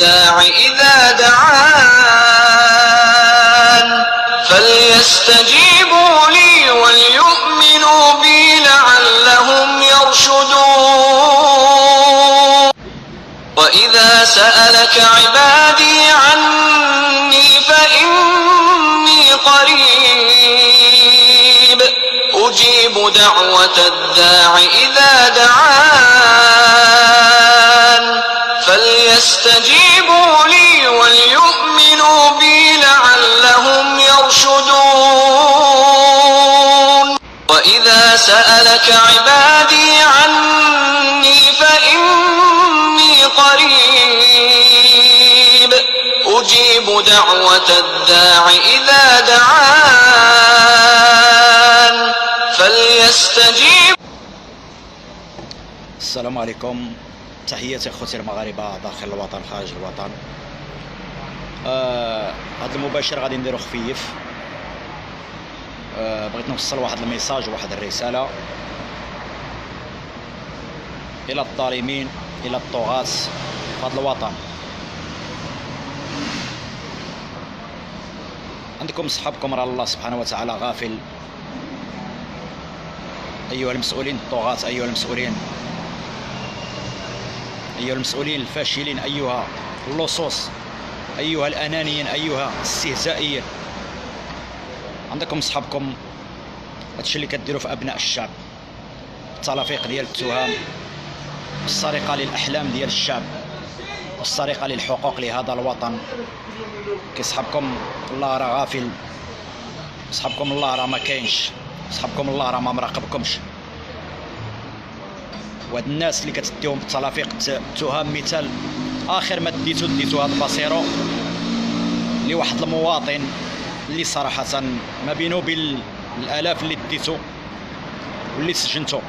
الداع إذا دعان فليستجيبوا لي وليؤمنوا بي لعلهم يرشدون. وإذا سألك عبادي عني فإني قريب أجيب دعوة الداع إذا دعان فليستجيبوا لي وليؤمنوا بي لعلهم يرشدون. وإذا سألك عبادي عني فإني قريب أجيب دعوة الداع إذا دعان فليستجيب. السلام عليكم، تحياتي اخوتي المغاربه داخل الوطن خارج الوطن. هذا المباشر غادي نديرو خفيف. بغيت نوصل واحد الميساج وواحد الرساله الى الظالمين، الى الطغاة في هذا الوطن. عندكم صحابكم راه الله سبحانه وتعالى غافل. ايها المسؤولين الطغاة، ايها المسؤولين الفاشلين، أيها اللصوص، أيها الأنانيين، أيها الاستهزائيين، عندكم صحابكم. هادشي اللي كديروا في أبناء الشعب، التلافيق ديال التهم، السرقة للأحلام ديال الشعب، والسرقة للحقوق لهذا الوطن. كيصحابكم الله راه غافل، صحابكم الله راه ما كاينش، صحابكم الله راه ما مراقبكمش. وهاد الناس اللي كتديهم بالتلافيق التهم، مثال اخر ما ديتو هاد الباصيرو لواحد المواطن اللي صراحه ما بينه وبين الالاف اللي ديتو واللي سجنتو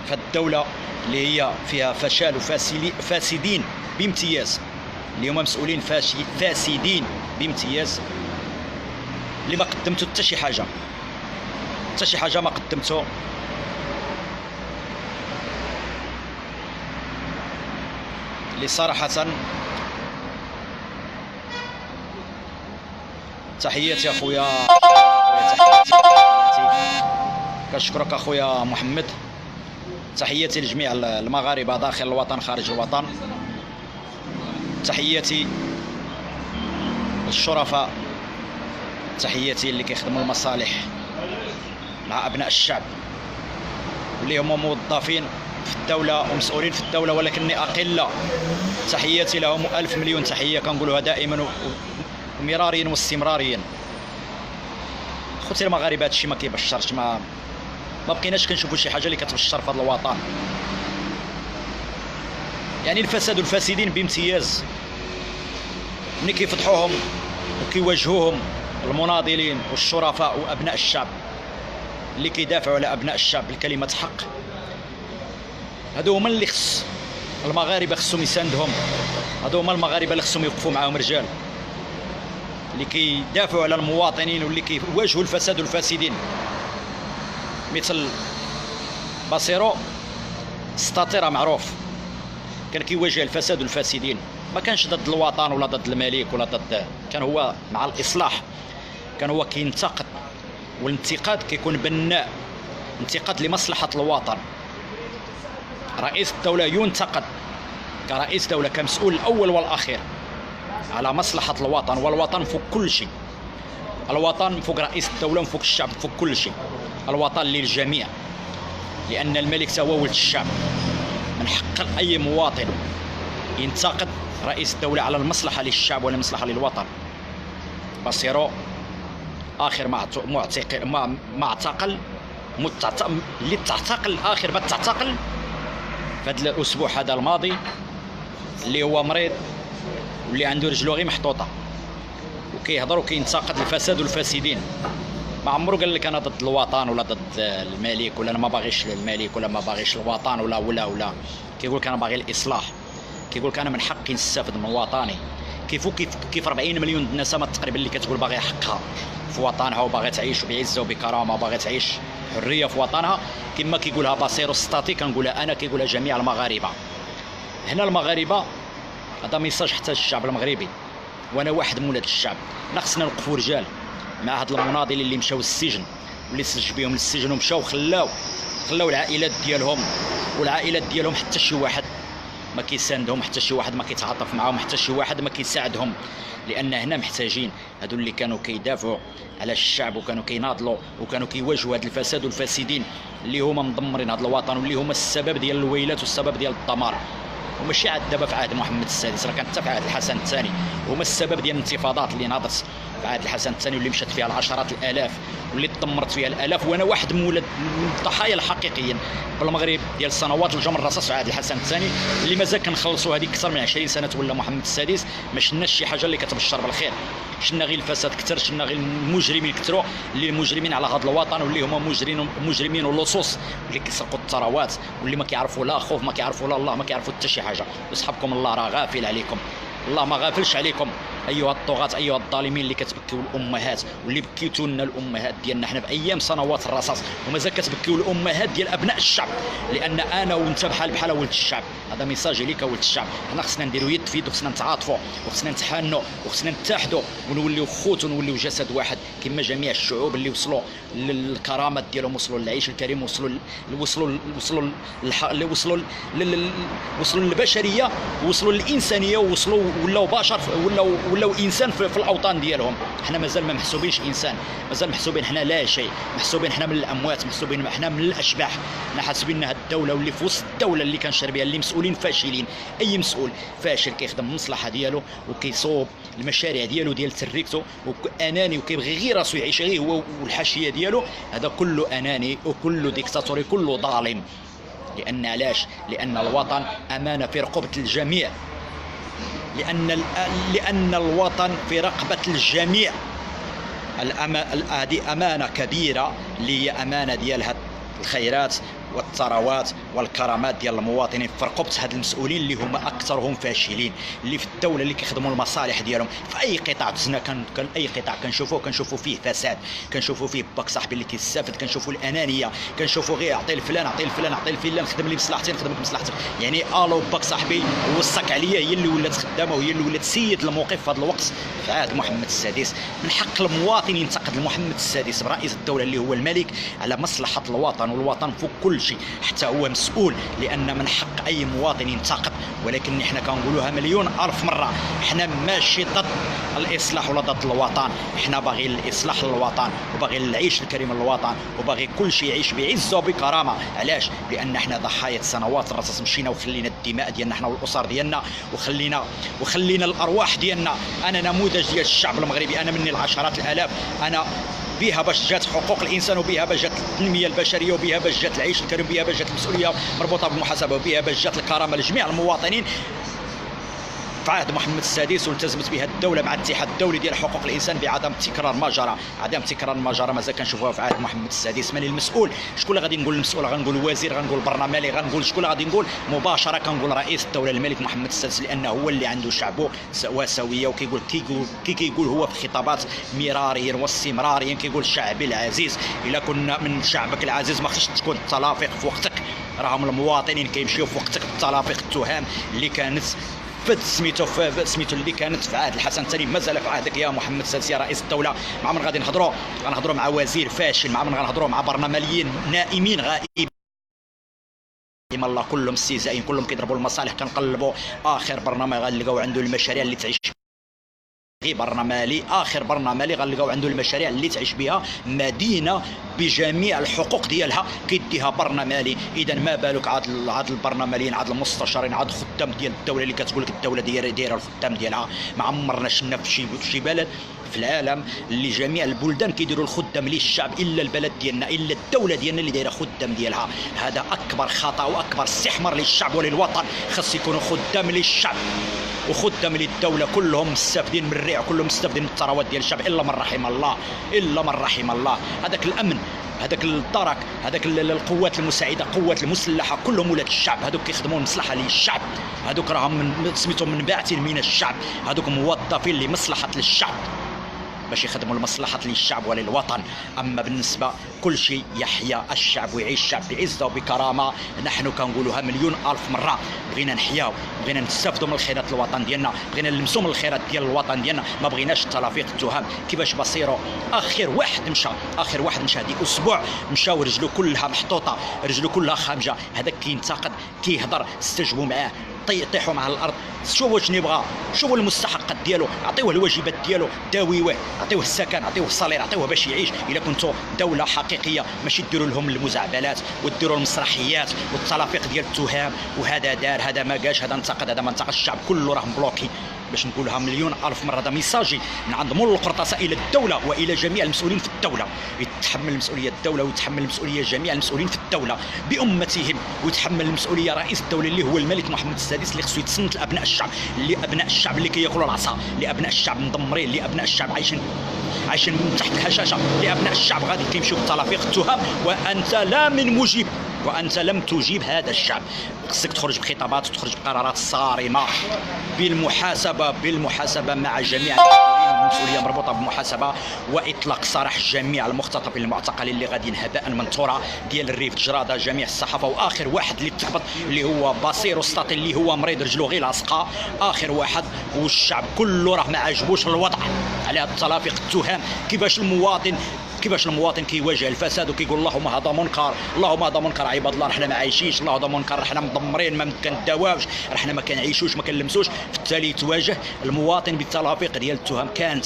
فهاد الدوله اللي هي فيها فشل وفاسدين بامتياز، اللي هما مسؤولين فاسدين بامتياز، اللي ما قدمتو حتى شي حاجه ما قدمتو. اللي صراحة تحياتي اخويا، كنشكرك اخويا محمد. تحياتي لجميع المغاربه داخل الوطن خارج الوطن. تحياتي للشرفاء، تحياتي اللي كيخدموا المصالح مع ابناء الشعب، اللي هما موظفين في الدولة ومسؤولين في الدولة ولكني أقلة. تحياتي لهم ألف مليون تحية، كنقولوها دائما ومراريا واستمراريا. خوتي المغاربة هادشي ما كيبشرش، ما بقيناش كنشوفوا شي حاجة اللي كتبشر في هذا الوطن. يعني الفساد والفاسدين بامتياز، ملي كيفضحوهم وكيواجهوهم المناضلين والشرفاء وأبناء الشعب اللي كيدافعوا على أبناء الشعب بكلمة حق، هادو هما اللي خص المغاربه خصهم يساندهم. هادو هما المغاربه اللي خصهم يوقفوا معاهم رجال اللي كيدافعوا على المواطنين واللي كيواجهوا الفساد والفاسدين. مثل باصيرو ستاتيرا معروف، كان كيواجه الفساد والفاسدين، ما كانش ضد الوطن ولا ضد الملك ولا ضد، كان هو مع الاصلاح، كان هو كينتقد، والانتقاد كيكون بناء، انتقاد لمصلحه الوطن. رئيس الدولة ينتقد كرئيس دولة، كمسؤول الأول والأخير على مصلحة الوطن، والوطن فوق كل شيء. الوطن فوق رئيس الدولة، فوق الشعب، فوق كل شيء. الوطن للجميع، لأن الملك هو ولد الشعب. من حق أي مواطن ينتقد رئيس الدولة على المصلحة للشعب ولا المصلحة للوطن. باصيرو آخر ما اعتقل اللي تعتقل آخر ما تعتقل في هذا الاسبوع هذا الماضي، اللي هو مريض واللي عنده رجلو غير محطوطه وكيهضر وكينتقد الفساد والفاسدين. ما عمرو قال لك انا ضد الوطن ولا ضد الملك ولا انا ما باغيش الملك ولا ما باغيش الوطن ولا كيقول لك انا باغي الاصلاح، كيقول لك انا من حقي نستافد من وطني. كيف 40 مليون نسمه تقريبا اللي كتقول باغي حقها في وطنها وباغي تعيش بعزه وبكرامه وباغي تعيش حريه في وطنها، كما كيقولها باصيرو ستاتي كنقولها انا، كيقولها جميع المغاربه. هنا المغاربه هذا ميساج حتى الشعب المغربي، وانا واحد من ولاد الشعب. خصنا نوقفوا رجال مع هاد المناضلين اللي مشاو للسجن واللي سج بهم للسجن ومشاو خلاو العائلات ديالهم، والعائلات ديالهم حتى شي واحد ما كيساندهم، حتى شي واحد ما كيتعاطف معاهم، حتى شي واحد ما كيساعدهم. لان هنا محتاجين هادو اللي كانوا كيدافعوا على الشعب وكانوا كيناضلوا وكانوا كيواجهوا هاد الفساد والفاسدين اللي هما مدمرين هاد الوطن واللي هما السبب ديال الويلات والسبب ديال الدمار. وماشي عاد دابا في عهد محمد السادس، راه كانت حتى في عهد الحسن الثاني، هما السبب ديال الانتفاضات اللي ناضت في عهد الحسن الثاني واللي مشات فيها العشرات الالاف واللي دمرت فيها الالاف. وانا واحد من الضحايا الحقيقيين بالمغرب ديال سنوات الجمر الرصاص في عهد الحسن الثاني اللي مازال كنخلصوا هذيك اكثر من 20 سنه ولا محمد السادس ما شفناش شي حاجه اللي كتبشر بالخير. شفنا غير الفساد كثر، شفنا غير المجرمين كثروا اللي المجرمين على هذا الوطن واللي هما مجرمين ولصوص واللي كيسرقوا الثروات واللي ما كيعرفوا لا خوف، ما كيعرفوا لا الله، ما كيعرفوا حتى شي حاجه. وصحابكم الله راه غافل عليكم، الله ما غافلش عليكم ايها الطغاة، ايها الظالمين اللي كتبكيو الامهات واللي بكيتوا لنا الامهات ديالنا حنا في ايام سنوات الرصاص ومازال كتبكيو الامهات ديال ابناء الشعب. لان انا وانت بحال ولد الشعب. هذا ميساج ليك ولد الشعب. حنا خصنا نديروا يد في يد وخصنا نتعاطفوا وخصنا نتحانوا وخصنا نتحدوا ونوليو خوت ونوليو جسد واحد كما جميع الشعوب اللي وصلوا للكرامات ديالهم، وصلوا للعيش الكريم، وصلوا للبشريه، وصلوا للانسانيه، ووصلوا ولاو بشر، ولاو انسان في الاوطان ديالهم. حنا مازال ما محسوبينش انسان، مازال محسوبين حنا لا شيء، محسوبين حنا من الاموات، محسوبين حنا من الاشباح. حنا حاسبين هاد الدوله واللي في وسط الدوله اللي كنشر بها اللي مسؤولين فاشلين. اي مسؤول فاشل كيخدم المصلحه ديالو وكيصوب المشاريع ديالو ديال تريكتو واناني وكيبغي غير راسو يعيش غير هو والحاشيه ديالو. هذا كله اناني وكله ديكتاتوري، كله ظالم. لان علاش؟ لان الوطن امانه في رقبه الجميع، لأن الوطن في رقبة الجميع. هذه أمانة كبيرة اللي هي أمانة ديال الخيرات والثروات والكرامات ديال المواطنين في رقبه هاد المسؤولين اللي هما اكثرهم فاشلين، اللي في الدوله اللي كيخدموا المصالح ديالهم. في اي قطاع دزنا اي قطاع كنشوفوا فيه فساد، كنشوفوا فيه باك صاحبي اللي كيستافد، كنشوفوا الانانيه، كنشوفوا غير عطي لفلان عطي لفلان عطي لفلان، خدم لي مصلحتي نخدم لك مصلحتك. يعني الو باك صاحبي وصك عليا هي اللي ولات خدامه وهي اللي ولات سيد الموقف في هذا الوقت في عهد محمد السادس. من حق المواطن ينتقد محمد السادس رئيس الدوله اللي هو الملك على مصلحه الوطن، والوطن فوق كل شيء، حتى هو مسؤول. لان من حق اي مواطن ينتقد، ولكن حنا كنقولوها مليون الف مره، حنا ماشي ضد الاصلاح ولا ضد الوطن، حنا باغيين الاصلاح للوطن وباغيين العيش الكريم للوطن وباغي كل شيء يعيش بعزه وبكرامه. علاش؟ لان حنا ضحايا سنوات الرصاص، مشينا وخلينا الدماء ديالنا حنا والاسر ديالنا وخلينا الارواح ديالنا. انا نموذج ديال الشعب المغربي، انا مني العشرات الالاف، انا بها باش جات حقوق الانسان وبها باش جات التنميه البشريه وبها باش جات العيش الكريم وبها باش جات المسؤوليه مربوطه بالمحاسبه وبها باش جات الكرامه لجميع المواطنين في عهد محمد السادس، والتزمت بها الدوله مع الاتحاد الدولي ديال حقوق الانسان بعدم تكرار ما جرى. عدم تكرار ما جرى مازال كنشوفوها في عهد محمد السادس. من المسؤول؟ شكون اللي غادي نقول المسؤول؟ غنقول وزير، غنقول برلماني، غنقول شكون اللي غادي نقول؟ مباشره كنقول رئيس الدوله الملك محمد السادس، لانه هو اللي عنده شعبه وسويه. وكيقول كيقول هو في خطابات مراريا واستمراريا كيقول شعبي العزيز، الا كنا من شعبك العزيز ما خصش تكون التلافق في وقتك. راهم المواطنين كيمشيو في وقتك بالتلافق، التهم اللي كانت سميتو اللي كانت في عهد الحسن الثاني مازال في عهدك يا محمد السادس يا رئيس الدوله. مع من غادي غنهضروا مع وزير فاشل، مع من غنهضروا مع برلمانيين نائمين غائبين الله، كلهم استهزائيين، كلهم كيضربوا المصالح. كنقلبوا اخر برنامج غنلقاو عنده المشاريع اللي تعيش غير برنامالي، اخر برنامالي غنلقاو عنده المشاريع اللي تعيش بها مدينه بجميع الحقوق ديالها كيديها برنامالي. اذا ما بالك عاد البرناماليين، عاد المستشارين، عاد الخدام ديال الدوله اللي كتقول لك الدوله دايره الخدام ديالها. ما عمرنا شفنا في شي بلد في العالم اللي جميع البلدان كيديروا الخدام للشعب الا البلد ديالنا، الا الدوله ديالنا اللي دايره خدام ديالها. هذا اكبر خطا واكبر استحمار للشعب وللوطن. خاص يكونوا خدام للشعب وخدام للدوله، كلهم مستافدين من الريع، كلهم مستافدين من الثروات ديال الشعب الا من رحم الله، الا من رحم الله. هذاك الامن، هذاك الدرك، هذاك القوات المساعده، قوات المسلحه، كلهم ولاد الشعب. هذوك كيخدموا المصلحه للشعب، هذوك راهم سميتهم منبعثين من الشعب، هذوك موظفين لمصلحه الشعب. باش يخدموا لمصلحه للشعب وللوطن. اما بالنسبه كل شيء يحيا الشعب ويعيش الشعب بعزه وبكرامه. نحن كنقولوها مليون الف مره، بغينا نحياو، بغينا نستافدوا من الخيرات الوطن ديالنا، بغينا نلمسوا من الخيرات ديال الوطن ديالنا، ما بغيناش تلافيق التهم. كيفاش بصيروا اخر واحد مشى هذيك اسبوع مشاو رجلو كلها محطوطه، رجلو كلها خامجه، هذاك كينتقد كيهضر، استجبوا معاه، طيحوا معاه الارض. شوفوا واش يبغى، شوفوا المستحقات ديالو، عطيوه الواجبات ديالو، داويوه، عطيوه السكن، عطيوه الصالير، عطيوه باش يعيش. الا كنتوا دوله حقيقيه ماشي ديروا لهم المزعبلات وديروا المسرحيات والتلافيق ديال التهم، وهذا دار، هذا ما قاش، هذا انتقد، هذا ما انتقد. الشعب كله راه مبلوكي. باش نقولها مليون الف مره، هذا ميساجي من عند مول القرطاسه الى الدوله والى جميع المسؤولين في الدوله. يتحمل المسؤوليه الدوله ويتحمل المسؤوليه جميع المسؤولين في الدوله بامتهم، ويتحمل المسؤوليه رئيس الدوله اللي هو الملك محمد السادس، اللي خصو يتصنت لابناء الشعب، لابناء الشعب اللي كياكلوا العصا، لابناء الشعب مدمرين، لابناء الشعب عايشين من تحت الهشاشه، لابناء الشعب غادي كيمشيو بتلافيق التهم، وانت لا من مجيب، وانت لم تجيب هذا الشعب. خصك تخرج بخطابات وتخرج بقرارات صارمه بالمحاسبه مع جميع المسؤولين، والمسؤوليه مربوطه بالمحاسبه واطلاق سراح جميع المختطفين المعتقلين اللي غاديين هباء منثورا ديال الريف جراده، جميع الصحافه. واخر واحد اللي تقبض اللي هو بصير وسطاطي اللي هو مريض رجلو غير لاصقه، اخر واحد. والشعب كله راه ما عجبوش الوضع على هاد التلافيق التهم. كيفاش المواطن كيواجه الفساد وكيقول اللهم هذا منكر، اللهم هذا منكر عباد الله، رحنا ما عايشينش، الله هذا منكر، رحنا مدمرين، ما كنداواوش، رحنا ما كنعيشوش، ما كنلمسوش. بالتالي تواجه المواطن بالتلافيق ديال التهم. كانت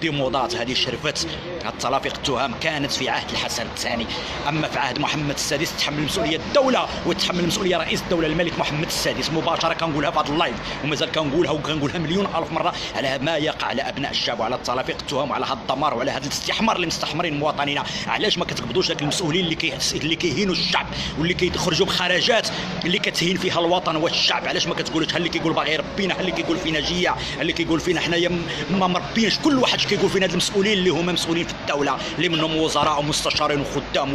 ديموضات هذه شرفت، التلافيق التهم كانت في عهد الحسن الثاني. اما في عهد محمد السادس تحمل المسؤوليه الدوله وتحمل المسؤوليه رئيس الدوله الملك محمد السادس مباشره. كنقولها في هذا اللايف ومازال كنقولها مليون الف مره على ما يقع على ابناء الشعب وعلى التلافيق التهم وعلى هذا الدمار وعلى هذا الاستحمار اللي مستحمرين مواطنينا. علاش ما كتقبضوش داك المسؤولين اللي كيهينوا الشعب واللي كيخرجوا بخرجات اللي كتهين فيها الوطن والشعب؟ علاش ما كتقولوش؟ اللي كيقول باغي يربينا، اللي كيقول فينا جياع، اللي كيقول فينا حنايا ما مربيناش. كل واحد كيقول فينا هاد المسؤولين اللي هما مسؤولين في الدوله، اللي منهم وزراء ومستشارين وخدام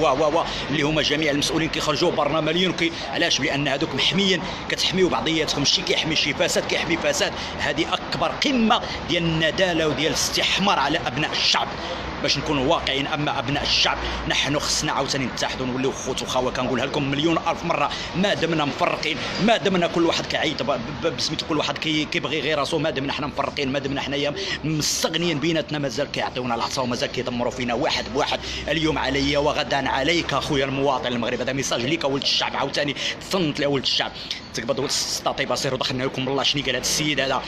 اللي هما جميع المسؤولين كيخرجوا برلمانيين. علاش؟ لان هذوك محميين، كتحميو بعضياتكم. شي كيحمي شي فساد، كيحمي فساد. هذه اكبر قمه ديال النداله وديال الاستحمار على ابناء الشعب. باش نكونوا واقعيين، اما ابناء الشعب نحن خصنا عاوتاني نتحدوا ونوليو خوت وخاوه. كنقولها لكم مليون الف مره، ما دمنا مفرقين، ما دمنا كل واحد كيعيط بسميتو، كل واحد كيبغي غير راسو، ما دمنا حنا مفرقين، ما دمنا حنايا مستغنيين بيناتنا، مازال كيعطيونا العصا ومازال كيدمروا فينا واحد بواحد. اليوم عليا وغدا عليك اخويا المواطن المغربي. هذا ميساج ليك ولد الشعب، عاوتاني تصنت لولد الشعب. تقبض السطاطي بصير ودخلنا لكم الله. شنو قال هذا السيد هذا؟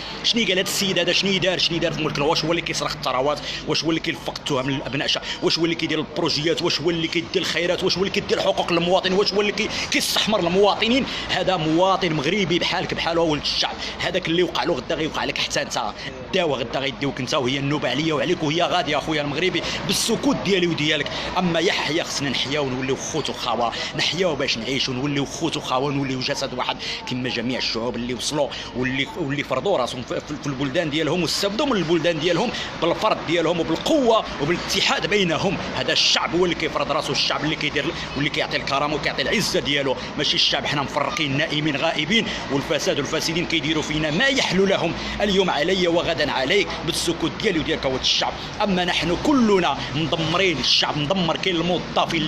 شنو دار في ملك؟ واش هو اللي كيسرق الثروات؟ واش هو اللي كيلفق التهم للابناء الشعب؟ واش هو اللي كيدير البروجيات؟ واش هو اللي كيدير الخيرات؟ واش هو اللي كيدير حقوق المواطن؟ واش هو اللي كيستحمر المواطنين؟ هذا مواطن مغربي بحالك بحاله ولد الشعب. هذاك اللي وقع له غدا غيوقع لك حتى انت. داوى غدا غيديوك انت، وهي النوبه عليا وعليك، وهي غاديه اخويا المغربي بالسكوت ديالي وديالك. اما يحيى خصنا نحياو ونوليو خوت وخاوه، نحياو باش نعيشوا، نوليو خوت وخاوه، ونوليو جسد واحد كما جميع الشعوب اللي وصلوا واللي فرضوا راسهم في البلدان ديالهم واستفدوا من البلدان ديالهم بالفرض ديالهم وبالقوه وبالاتحاد بينهم. هذا الشعب هو اللي كيفرض راسه، الشعب اللي كيدير واللي كيعطي الكرامه وكيعطي العزه ديالو، ماشي الشعب حنا مفرقين نائمين غائبين والفساد والفاسدين كيديروا فينا ما يحلو لهم. اليوم علي وغدا عليك بالسكوت ديالي وديالك ولد الشعب. اما نحن كلنا مدمرين، الشعب مدمر. كاين الموظفين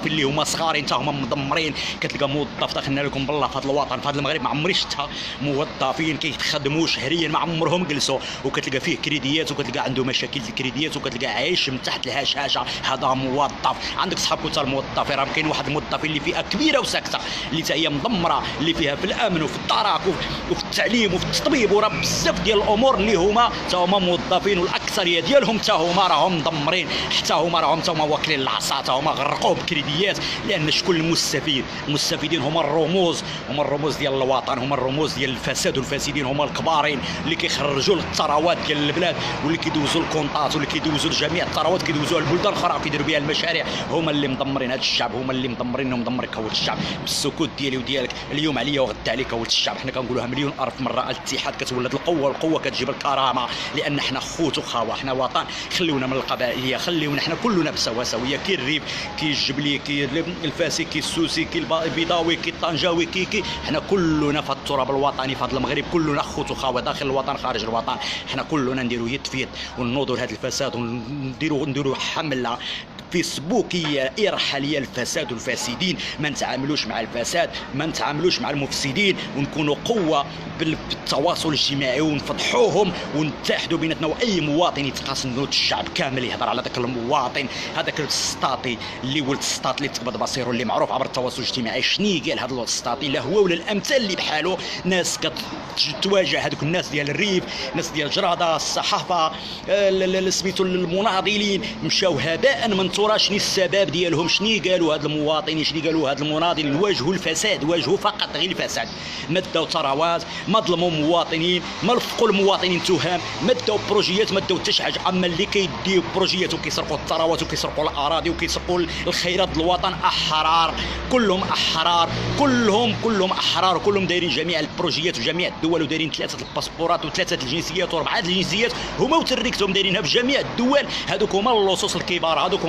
اللي هما صغارين حتى هما مدمرين. كتلقى موظف دخلنا لكم بالله في هذا الوطن، في هذا المغرب ما عمري شفتها موظفين كيتخدموا شهريا ما عمرهم جلسوا، وكتلقى فيه كريديات وكتلقى عنده مشاكل الكريديات وكتلقى عايش من تحت الهشاشه. هذا موظف. عندك صحابك حتى الموظفين، راه كاين واحد الموظفين اللي فئه كبيره وساكته اللي حتى هي مدمره، اللي فيها في الامن وفي التراك وفي التعليم وفي التطبيب وراه بزاف ديال الامور اللي هما حتى هما موظفين، والاكثريه ديالهم حتى هما راهم مدمرين، حتى هما راهم واكلين العصا، حتى هما غرقوا بكريديات. لان شكون المستفيد؟ المستفيدين هما الرموز ديال الوطن، هما الرموز ديال الفساد والفاسدين، هما الكبارين اللي كيخرجوا الثروات ديال البلاد واللي كيدوزوا الكونطات واللي كيدوزوا جميع الثروات كيدوزوها لبلدان اخرى كيديروا بها المشاريع. هما اللي مدمرين هذا الشعب، هما اللي مدمرين ومدمرين كولد الشعب. بالسكوت ديالي وديالك اليوم عليا وغدا عليك ولد الشعب. حنا كنقولوها مليون الف مره، الاتحاد كتولد القوه، والقوه كتجيب الكرامه، لان حنا خوت وخاوه. سوا، حنا وطن، خليونا من القبائليه، خليونا حنا كلنا بسواسيه، كي الريف كي الجبلي كي الفاسي كي السوسي كي البيضاوي كي الطنجاوي كي حنا كلنا في التراب الوطني في هذا المغرب، كلنا خوت وخوات داخل الوطن خارج الوطن، حنا كلنا نديروا يد في يد ونوضوا لهذا الفساد ونديروا حمله فيسبوكيه ارحاليه الفساد والفاسدين، ما نتعاملوش مع الفساد، ما نتعاملوش مع المفسدين، ونكونوا قوه بالتواصل الاجتماعي ونفضحوهم ونتحدوا بيناتنا، واي مواطن يتقاسم الشعب كامل يهضر على ذاك المواطن، هذاك السطاطي اللي ولد السطاط اللي تقبض بصيرو اللي معروف عبر التواصل الاجتماعي، شني قال هذا السطاطي؟ لا هو ولا الامثال اللي بحاله، ناس كتواجه هذوك الناس ديال الريف، ناس ديال الجراده، الصحافه، سميتو المناضلين، مشاو هباء منثورا. شني السبب ديالهم؟ شني قالوا هاد المواطنين؟ شني قالوا هاد المناضلين؟ واجهوا الفساد، واجهوا فقط غير الفساد، ما داو ثروات، ما ظلموا مواطنين، ما لفقوا المواطنين تهم، ما داو بروجيات، ما داو حتى شي حاجه. اما اللي كيديو بروجيات وكيسرقوا الثروات وكيسرقوا الاراضي وكيسرقوا الخيرات ديال الوطن، احرار، كلهم احرار، كلهم احرار، وكلهم دايرين جميع البروجيات وجميع الدول، ودايرين 3 الباسبورات و3 الجنسيات و4 الجنسيات، هما وتريكتهم دايرينها في جميع الدول. هذوك هما اللصوص الكبار، هذوك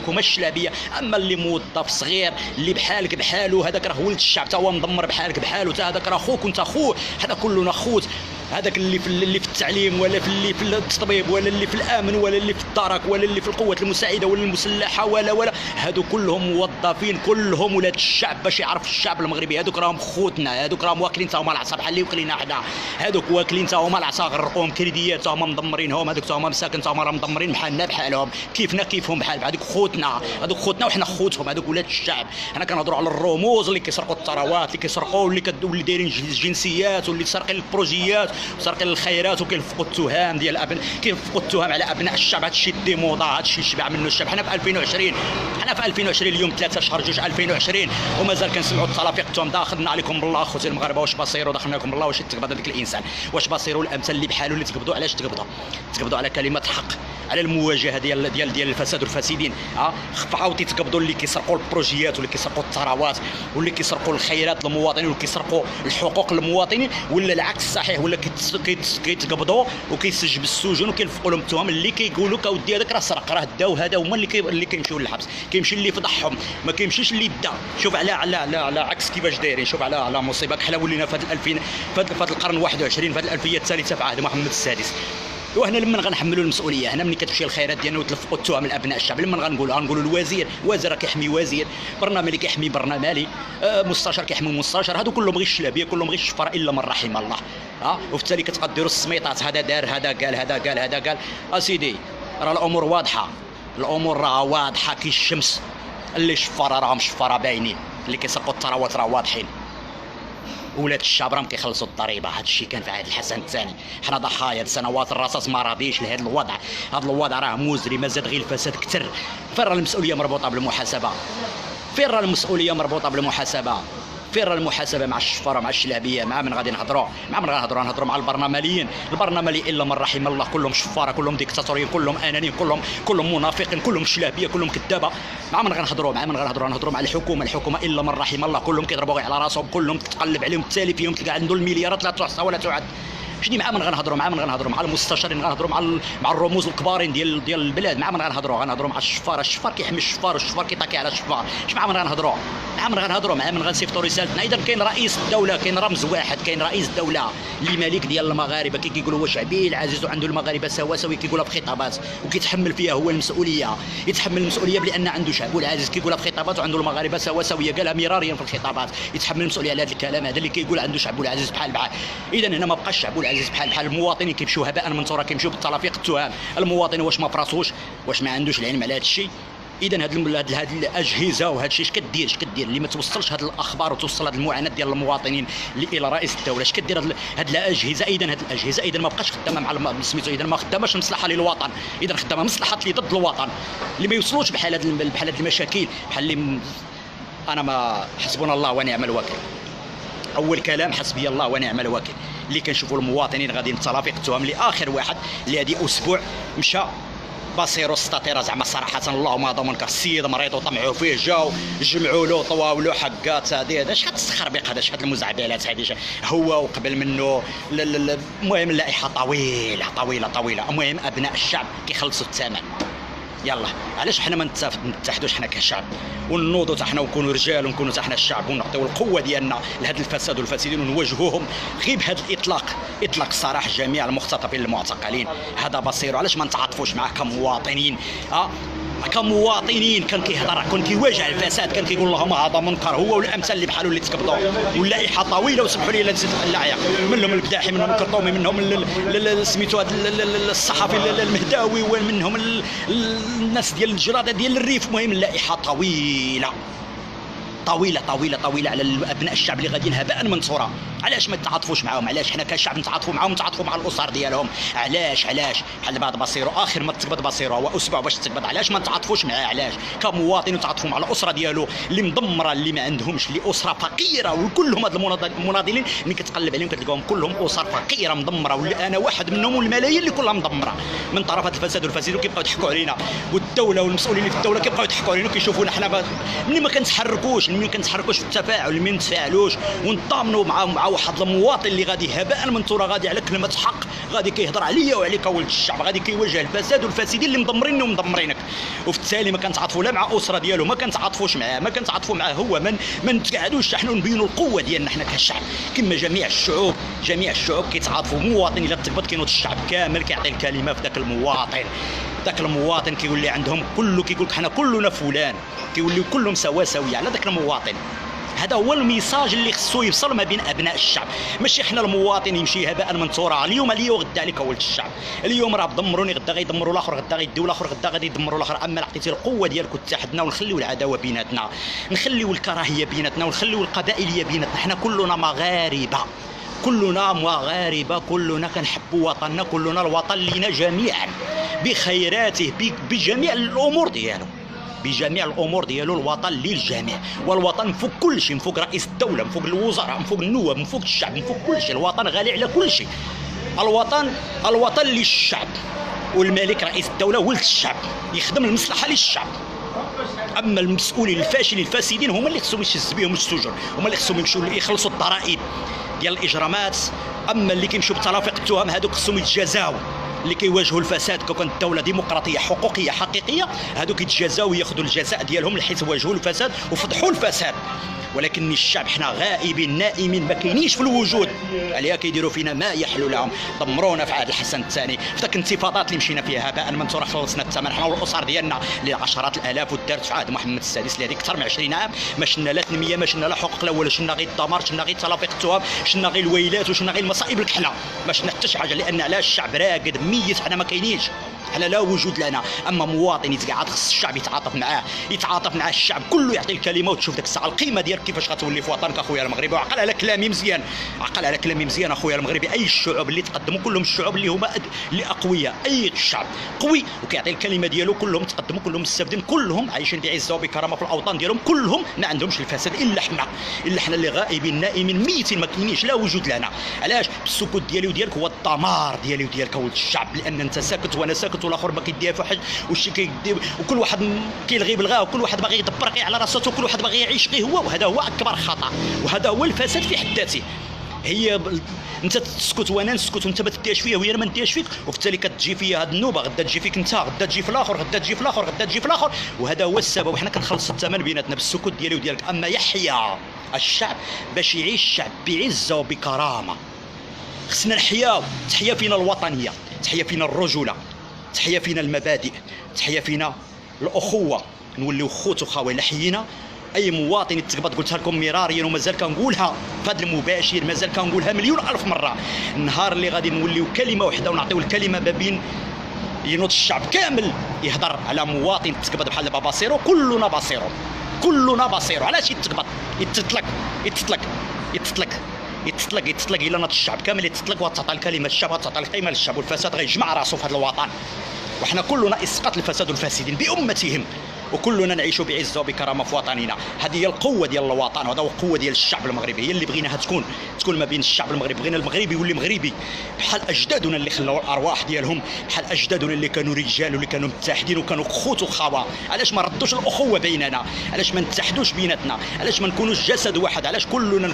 هما الشلابيه. اما اللي موظف صغير اللي بحالك بحالو، هذاك راه ولد الشعب، تا هو مدمر بحالك بحالو، تا هذاك راه خوك وانت خوه، حنا كلنا خوت. هذاك اللي في التعليم، ولا اللي في التطبيب، ولا اللي في الامن، ولا اللي في الدرك، ولا اللي في القوات المساعده، ولا المسلحه، ولا هذو كلهم موظفين، كلهم ولاد الشعب، باش يعرف الشعب المغربي هذوك راهم خوتنا، هذوك راهم واكلين تا هما العصا بحال اللي وكلينا حنا، هذوك واكلين تا هما العصا، غرقوهم كريديات، تا هما مدمرينهم، هذوك تا هما مساكن، تا هما راه مدمرين بحالنا بحالهم، كيفنا كيفهم بحال هذوك خوتنا، هذوك خوتنا وحنا خوتهم، هذوك ولاد الشعب. حنا كنهضروا على الرموز اللي كيسرقوا الثروات، اللي كيسرقوا، اللي دايرين الجنسيات، واللي سارقين البروجيات وسارقين الخيرات، وكيلفقوا التهم ديال كيلفقوا التهم على ابناء الشعب. هذا الشيء ديموضا، هذا الشيء شبع منه الشعب. حنا في 2020 اليوم 3 شهر 2 2020 ومازال كنسمعوا الطلافيق التهم. داخلنا عليكم بالله اخوتي المغاربه، واش بصيروا؟ دخلنا لكم بالله، واش تقبض هذاك الانسان؟ واش بصيروا الامثال اللي بحالو اللي تقبضوا؟ علاش تقبضوا على كلمه الحق، على المواجهه ديال الفساد والفاسدين. عاوتاني تقبضوا اللي كيسرقوا البروجيات، واللي كيسرقوا الثروات، واللي كيسرقوا الخيرات للمواطنين، واللي كيسرقوا الحقوق للمواطنين، ولا العكس صحيح، ولا كيتقبضوا وكيسجلوا بالسجون وكيلفقوا لهم التهم اللي كيقولوا كاودي هذاك راه سرق، راه داو، هذا هما اللي كيمشيو للحبس، كيمشي اللي فضحهم، ما كيمشيش اللي دا. شوف على عكس كيفاش دايرين، شوف على مصيبه. حنا ولينا في هذا القرن 21، في هذه الالفيه الثالثه في عهد محمد السادس. وهنا لما غنحملوا المسؤوليه، هنا ملي كتمشي الخيرات ديالنا وتلفقوا التهم لابناء الشعب، لما غنقولوا الوزير راه كيحمي وزير، برنامج كيحمي برنامج، مستشار كيحمي مستشار، هادو كلهم غير الشلابيه، كلهم غير الشفره الا من رحم الله. وفي التالي كتقدروا السميطات، هذا دار، هذا قال، هذا قال، هذا قال. اسيدي راه الامور واضحه، الامور راه واضحه كي الشمس. اللي شفاره راهم شفاره باينين، اللي كيسرقوا الثروات راه واضحين. ولاد الشعب راهم كيخلصوا الضريبه. هذا الشيء كان في عهد الحسن الثاني. حنا ضحايا سنوات الرصاص، ما راضيش لهذا الوضع. هذا الوضع راه مزري، مازال غير الفساد كثر. فين راه المسؤوليه مربوطه بالمحاسبه؟ فين راه المسؤوليه مربوطه بالمحاسبه؟ فين راه المحاسبه مع الشفاره، مع الشلابيه؟ مع من غادي نهضروا؟ نهضروا مع البرنامجيين الا من رحم الله. كلهم شفاره، كلهم ديكتاتوريين، كلهم انانيين، كلهم منافقين، كلهم شلابيه، كلهم كذابه. مع من غنهضروا؟ نهضروا مع الحكومه الا من رحم الله. كلهم كيضربوا غير على راسهم، كلهم تتقلب عليهم، التالي فيهم تلقى عنده المليارات لا تحصى ولا تعد. شني مع من غنهضروا؟ مع المستشارين، غنهضروا مع الرموز الكبارين ديال البلاد. مع من غنهضروا مع الشفار كيحمي الشفار، والشفار كيطاكي على الشفار. مع من غنهضروا؟ مع من غنصيفطوا رسالتنا. اذا كاين رئيس الدوله، كاين رمز واحد، كاين رئيس الدوله اللي ملك ديال المغاربه، كيقولوا هو شعبي العزيز وعنده المغاربه سواسوي، كيقولها في خطابات وكيتحمل فيها هو المسؤوليه. يتحمل المسؤوليه بان عنده شعب العزيز، كيقولها في خطابات وعنده المغاربه سواسويه، قالها مراريا في الخطابات. يتحمل المسؤوليه على هذا الكلام هذا اللي كيقول عنده شعب العزيز بحال. اذا هنا ما بقاش شعب العزيز بحال المواطنين كيمشيو هباء منثورا، كيمشيو بالتلافيق التهم. المواطن واش ما فراسوش؟ واش ما عندوش العلم على هذا الشيء؟ اذا هاد الاجهزه وهذا الشيء اش كدير اللي ما توصلش هاد الاخبار وتوصل هاد المعاناه ديال المواطنين الى رئيس الدوله؟ اش كدير هاد الاجهزه؟ اذا هاد الاجهزه اذا ما بقاش خدامه مع سميتو، اذا ما خداماش مصلحه للوطن، اذا خدامه مصلحات اللي ضد الوطن، اللي ما يوصلوش بحال هاد المشاكل، بحال اللي انا ما حسبنا الله ونعم الوكيل. اول كلام حسبي الله ونعم الوكيل. اللي كنشوفوا المواطنين غاديين الترافيق التهم لاخر واحد اللي هذه اسبوع مشى بصيروا السطيره زعما صراحه اللهم هذا منكر، السيد مريض وطمعوا فيه، جاو جمعوا له طواو له حقات. هذه شحال التخربيق هذا، شحال المزعبلات هذه، هو وقبل منه. المهم اللائحه طويله طويله طويله. المهم ابناء الشعب كيخلصوا الثمن. يلا علاش حنا ما نتحدوش حنا كشعب ونوضوا حتى حنا ونكونوا رجال ونكونوا حتى حنا الشعب ونعطيو القوه ديالنا لهذا الفساد والفاسدين ونواجهوهم غير بهذا اطلاق السراح جميع المختطفين المعتقلين. هذا بصير. علاش ما نتعاطفوش معاه كمواطنين؟ كمواطنين كان كيهضر، كان كيواجه الفساد، كان كيقول لهم هذا منكر، هو والامثال اللي بحالو اللي تكبطوا. واللائحه طويله وسمحوا لي لا نزيد اللاعيق، منهم البداحي، منهم الكرطومي، منهم سميتو هذا الصحفي المهداوي، ومنهم الناس ديال الجراده ديال الريف. المهم اللائحه طويله طويله طويله طويله على ابناء الشعب اللي غاديين هباء منصورا. علاش ما نتعاطفوش معاهم؟ علاش حنا كشعب نتعاطفوا معاهم، نتعاطفوا مع الاسر ديالهم؟ علاش بحال بعض بصيرو اخر ما تقبض بصيرو هو اسبوع باش تقبض، علاش ما نتعاطفوش معاه؟ علاش كمواطن نتعاطفوا مع الاسره ديالو اللي مدمره، اللي ما عندهمش، اللي اسره فقيره. وكلهم هاد المناضلين اللي كتقلب عليهم كتلقاهم كلهم اسر فقيره مدمره، واللي انا واحد منهم، والملايين اللي كلها مدمره من طرف هذا الفساد والفاسدين. وكيبقاو يضحكوا علينا، والدوله والمسؤولين اللي في الدوله كيبقاو يضحكوا علينا وكيشوفونا حنا ملي ما كنتحركوش في التفاعل، ما نتفاعلوش ونطامنوا مع واحد المواطن اللي غادي هباء منثورا، غادي على كلمه حق، غادي كيهضر عليا وعليك ولد الشعب، غادي كيواجه الفساد والفاسدين اللي مدمريننا ومدمرينك. وفي التالي ما كنتعاطفوا لا مع اسره ديالو، ما كنتعاطفوش معاه، ما كنتعاطفوا معاه هو. ما نتقعدوش حنا ونبينوا القوه ديالنا حنا كشعب كما جميع الشعوب كيتعاطفوا. مواطن الا تقبض كينوض الشعب كامل كيعطي الكلمه في ذاك المواطن كيولي عندهم كله، كيقول لك حنا كلنا فلان، كيوليو كلهم سواسويه على ذاك المواطن. هذا هو الميساج اللي خصو يوصل ما بين ابناء الشعب، ماشي حنا المواطن يمشي هباء منثورا. اليوم عليا وغدا عليك ولد الشعب. اليوم راه دمروني، غدا غيدمروا الاخر، غدا غيديو الاخر، غدا غادي يدمروا الاخر. اما عطيتي القوه ديالك واتحدنا ونخليو العداوه بيناتنا، نخليو الكراهيه بيناتنا، ونخليو القبائليه بيناتنا. حنا كلنا مغاربه، كلنا كنحبوا وطننا، كلنا الوطن لينا جميعا بخيراته، بجميع الامور ديالو. الوطن للجميع، والوطن من فوق كل شيء، من فوق رئيس الدوله، من فوق الوزراء، من فوق النواب، من فوق الشعب، من فوق كل شيء. الوطن غالي على كل شيء. الوطن للشعب، والملك رئيس الدوله ولد الشعب، يخدم المصلحه للشعب. اما المسؤولين الفاشلين الفاسدين هما اللي خصهم يشز بهم السجن، هما اللي خصهم يمشيو يخلصوا الضرائب ديال الاجرامات. اما اللي كيمشيو بترافق التهم هذوك خصهم يتجازاو، اللي كيواجهوا الفساد كون الدوله ديمقراطيه حقوقيه حقيقيه، هذوك يتجازاو وياخذوا الجزاء ديالهم حيت واجهوا الفساد وفضحوا الفساد. ولكن الشعب حنا غائبين نائمين، ما كاينينش في الوجود. عليها كيديروا فينا ما يحل لهم. دمرونا في عهد الحسن الثاني، في ذاك الانتفاضات اللي مشينا فيها هباء منثورا، خلصنا الثمن حنا والاسر ديالنا اللي عشرات الالاف، ودارت في عهد محمد السادس اللي هذيك اكثر من 20 عام. ما شفنا لا تنميه، ما شفنا لا حقوق الاول، شفنا غير الدمار، شفنا غير تلافيق التهم، شفنا غير الويلات، وشفنا غير المصائب الكحله. ما شفنا حتى شي حاجه، لان علاش الشعب راقد ميت، حنا ما كاينينش، حنا لا وجود لنا. اما مواطن يتقعد، خص الشعب يتعاطف معاه الشعب كله يعطي الكلمه، وتشوف ديك الساعه القيمه ديالك كيفاش غتولي في وطنك اخويا المغربي. وعقل على كلامي مزيان، اخويا المغربي. اي الشعوب اللي تقدموا كلهم الشعوب اللي هما اللي اقوياء، اي شعب قوي وكيعطي الكلمه ديالو كلهم تقدموا، كلهم مستافدين، كلهم عايشين بعزه وبكرامه في الاوطان ديالهم، كلهم ما عندهمش الفساد. الا حنا اللي غائبين نائمين ميتين، ما كاينينش لا وجود لنا. علاش؟ السكوت ديالي وديالك هو الدمار ديالي وديالك ولد الشعب، لان انت ساكت وانا ساكت والاخر ما كيدير في حاجه، والشي كيدير، وكل واحد كيلغي بالغا، وكل واحد باغي يدبر غير على راسو، وكل واحد باغي يعيش غير هو. وهذا هو اكبر خطا، وهذا هو الفساد في حد ذاته. انت تسكت وانا نسكت، وانت ما تديهاش فيا وهي ما نديهاش فيك، وفي التالي كتجي فيا هاد النوبه، غدا تجي فيك انت، غدا تجي في الاخر، غدا تجي في الاخر، وهذا هو السبب. وحنا كنخلصوا الثمن بيناتنا بالسكوت ديالي وديالك. اما يحيى الشعب باش يعيش الشعب بعزه وبكرامه، خصنا نحياو. تحيا فينا الوطنيه، تحيا فينا الرجوله، تحيا فينا المبادئ، تحيا فينا الاخوه، نوليو خوت وخاوي. لحيينا اي مواطن يتقبض، قلتها لكم مراريا ومازال كنقولها في هذا المباشر، مازال كنقولها مليون الف مره. النهار اللي غادي نوليو كلمه وحده ونعطيو الكلمه ما بين ينوض الشعب كامل يهضر على مواطن يتقبض بحال دابا بصيرو، كلنا بصيرو. علاش يتقبض؟ يتطلق الى ناض الشعب كامل، يتطلق وتعطى الكلمه للشعب، وتعطى القيمه للشعب، والفساد غيجمع راسو في هذا الوطن. وحنا كلنا اسقاط الفساد والفاسدين بامتهم، وكلنا نعيش بعزه وبكرامه في وطننا. هذه هي القوه ديال الوطن، وهذا هو القوه ديال الشعب المغربي، هي اللي بغيناها تكون ما بين الشعب المغربي. بغينا المغربي يولي مغربي بحال اجدادنا اللي خلاو الارواح ديالهم، بحال اجدادنا اللي كانوا رجال واللي كانوا متحدين وكانوا خوت وخوا. علاش ما ردوش الاخوه بيننا؟ علاش ما نتحدوش بيناتنا؟ علاش ما نكونوش جسد واحد؟ علاش كلنا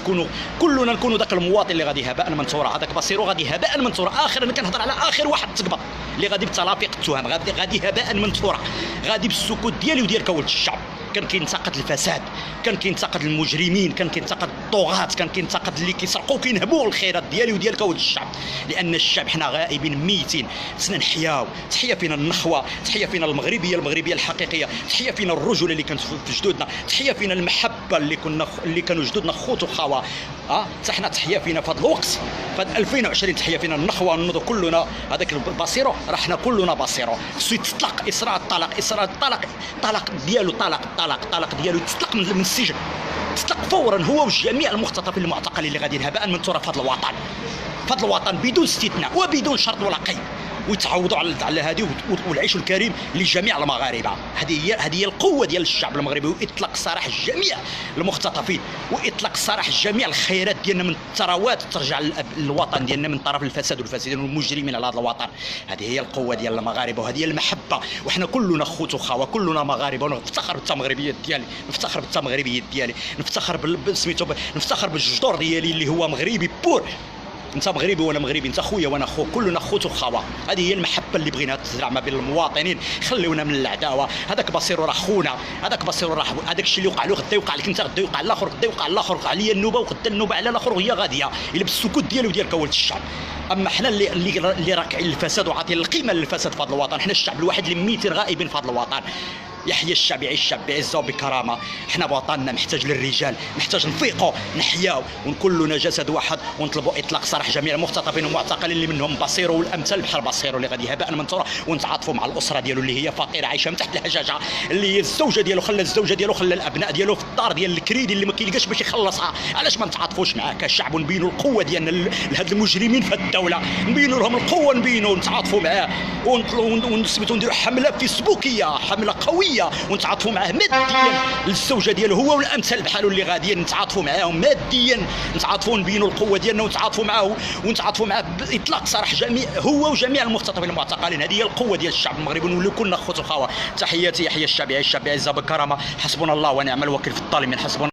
نكونوا ذاك المواطن اللي غادي هباء منثورا، هذاك بصيرو غادي هباء منثورا. انا كنهضر على اخر واحد تقبط اللي غادي بتلافيق التهم، غادي هباء منثورا، غادي بالسكوت ديالي وديالك ولد الشعب. كان كينتقد الفساد، كان كينتقد المجرمين، كان كينتقد الطغاة، كان كينتقد اللي كيسرقوا وكينهبوا الخيرات ديالي وديالك ولد الشعب. لان الشعب حنا غائبين ميتين، خصنا نحياو. تحيه فينا النخوه، تحيه فينا المغربيه الحقيقيه، تحيه فينا الرجوله اللي كانت في جدودنا، تحيه فينا المحبه اللي كانوا جدودنا خوت وخوا. حنا تحيه فينا في هذا الوقت، في 2020 تحيه فينا النخوه، النضو كلنا هذاك البصيرو، راه حنا كلنا بصيرو. خصو يتطلق اسراء الطلاق ديالو، طلاق ديالو يتطلق من السجن، تطلق فورا هو وجميع المختطفين المعتقلين اللي غاديين هباء منثورا في هذا الوطن بدون استثناء وبدون شرط ولا قيد، ويتعوضوا على هذه والعيش الكريم لجميع المغاربه. هذه هي القوه ديال الشعب المغربي، واطلاق سراح جميع المختطفين، واطلاق سراح جميع الخيرات ديالنا من الثروات ترجع للوطن ديالنا من طرف الفساد والفاسدين والمجرمين على هذا الوطن. هذه هي القوه ديال المغاربه، وهذه هي المحبه، وحنا كلنا خوت وخوا، كلنا مغاربه، ونفتخر بالتمغربيه ديالي، نفتخر بالجدور ديالي اللي هو مغربي بور. انت مغربي وانا مغربي، انت خويا وانا خوك، كلنا خوت وخوا. هذه هي المحبه اللي بغينا تزرع ما بين المواطنين. خليونا من العداوه. هذاك بصيرو راه خونا، هذاك الشيء اللي وقع له غدا يوقع لك انت، غدا يوقع لاخر، غدا يوقع لاخر، وقع لي النوبه وغدا النوبه على الاخر، وهي غاديه الا بالسكوت ديالو وديالك ولد الشعب. اما حنا اللي راكعين للفساد وعاطين القيمه للفساد في هذا الوطن، حنا الشعب الواحد اللي ميتين غائبين في هذا الوطن. يحيى الشعب، يعيش الشعب بعزه وبكرامه. حنا بوطننا محتاج للرجال، محتاج نفيقوا نحياو ونكونوا جسد واحد، ونطلبوا اطلاق سراح جميع المختطفين والمعتقلين اللي منهم بصيرو والامثال بحال بصيرو اللي غادي هباء منثورا، ونتعاطفوا مع الاسره ديالو اللي هي فقيره عايشه من تحت الحجاجه، اللي هي الزوجه ديالو خلى الابناء ديالو في الدار ديال الكريدي اللي ما كيلقاش باش يخلصها. علاش ما نتعاطفوش معاه كشعب ونبينوا القوه ديالنا لهاد المجرمين في الدوله، نبينوا لهم القوه، نتعاطفوا معاه، ونثبتوا نديروا حمله فيسبوكيه، حمله قويه، ونتعاطفوا معاه ماديا. للزوجه ديالو هو والامثال بحالو اللي غاديين نتعاطفوا معاهم ماديا، نتعاطفوا نبينوا القوه ديالنا، ونتعاطفوا معاه باطلاق سراح هو وجميع المختطفين المعتقلين. هذه هي القوه ديال الشعب المغربي، ونوليو كلنا خوت وخوا. تحياتي، يحيى الشعب، يعيش الشعب بعزه بكرامه. حسبنا الله ونعم الوكيل في الظالمين. حسبنا